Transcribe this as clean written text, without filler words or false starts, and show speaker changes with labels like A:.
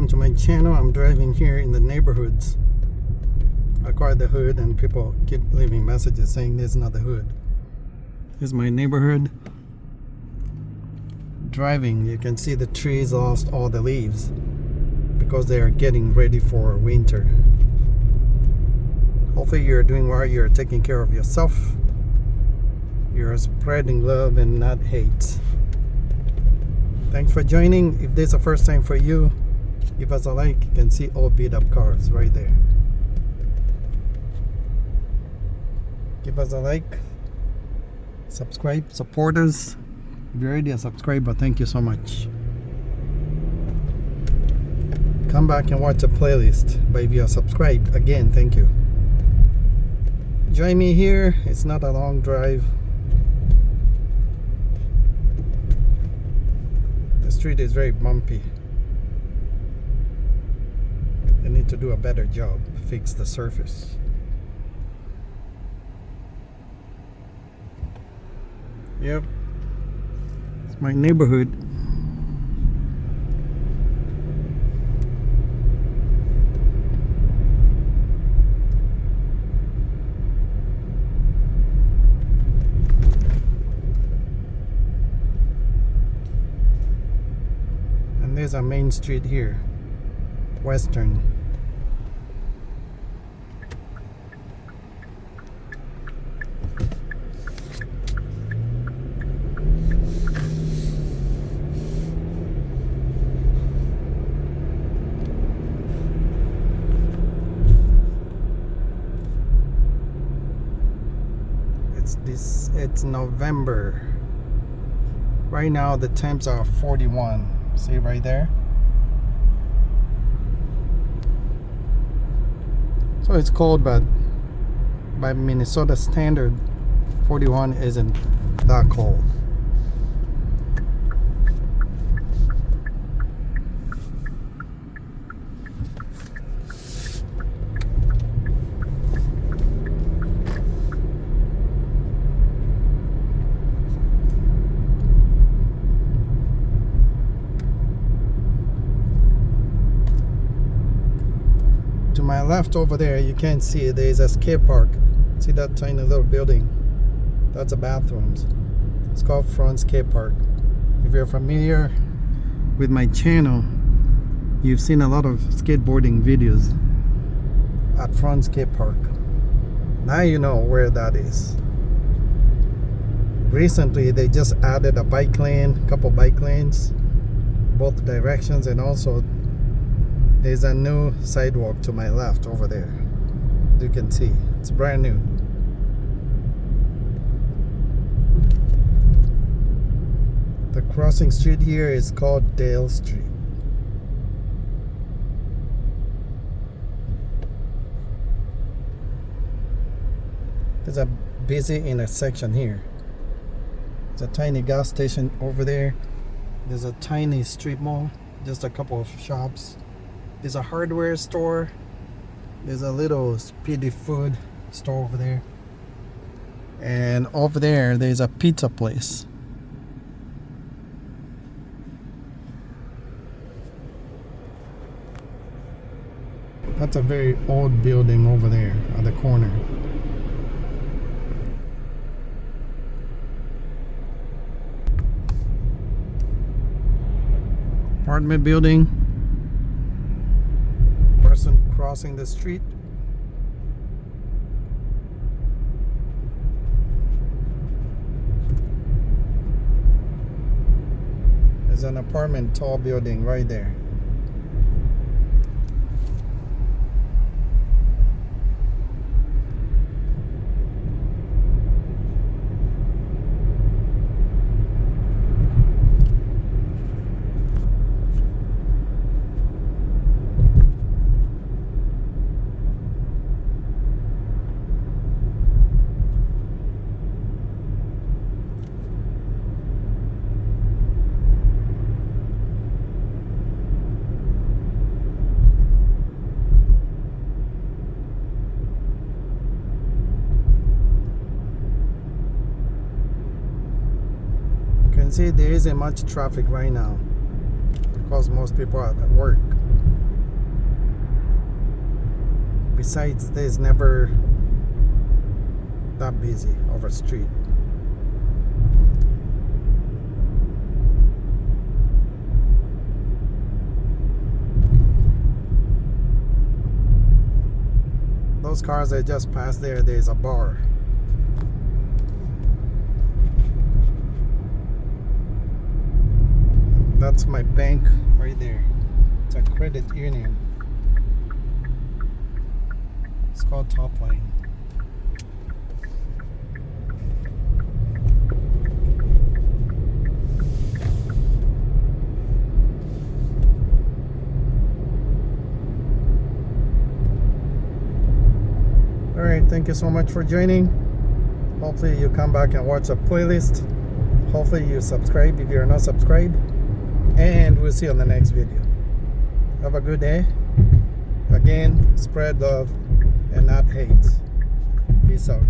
A: to my channel. I'm driving here in the neighborhoods. I call it the hood, and people keep leaving messages saying this is not the hood. This is my neighborhood. Driving, you can see the trees lost all the leaves because they are getting ready for winter. Hopefully you're doing well, you're taking care of yourself. You're spreading love and not hate. Thanks for joining. If this is the first time for you, give us a like. You can see all beat up cars right there. Give us a like. Subscribe, support us. If you're already a subscriber, thank you so much. Come back and watch the playlist. But if you are subscribed, again, thank you. Join me here. It's not a long drive. The street is very bumpy. They need to do a better job, fix the surface. Yep, it's my neighborhood. And there's a main street here, Western. It's November. Right now the temps are 41. See right there? So it's cold, but by Minnesota standard, 41 isn't that cold. To my left over there, you can see there's a skate park. See that tiny little building? That's the bathrooms. It's called Front Skate Park. If you're familiar with my channel, you've seen a lot of skateboarding videos at Front Skate Park. Now you know where that is. Recently they just added a bike lane, couple bike lanes, both directions, and also there's a new sidewalk to my left over there. You can see it's brand new. The crossing street here is called Dale Street. There's a busy intersection here. There's a tiny gas station over there. There's a tiny strip mall, just a couple of shops. There's a hardware store. There's a little speedy food store over there. And over there, there's a pizza place. That's a very old building over there at the corner. Apartment building. Person crossing the street. There's an apartment tall building right there. can see there isn't much traffic right now because most people are at work. Besides, there's never that busy over street. Those cars that just passed there, there's a bar. That's my bank right there. It's a credit union. It's called Top Line. Alright, thank you so much for joining. Hopefully you come back and watch the playlist. Hopefully you subscribe if you're not subscribed. And we'll see you on the next video. Have a good day. Again, spread love and not hate. Peace out.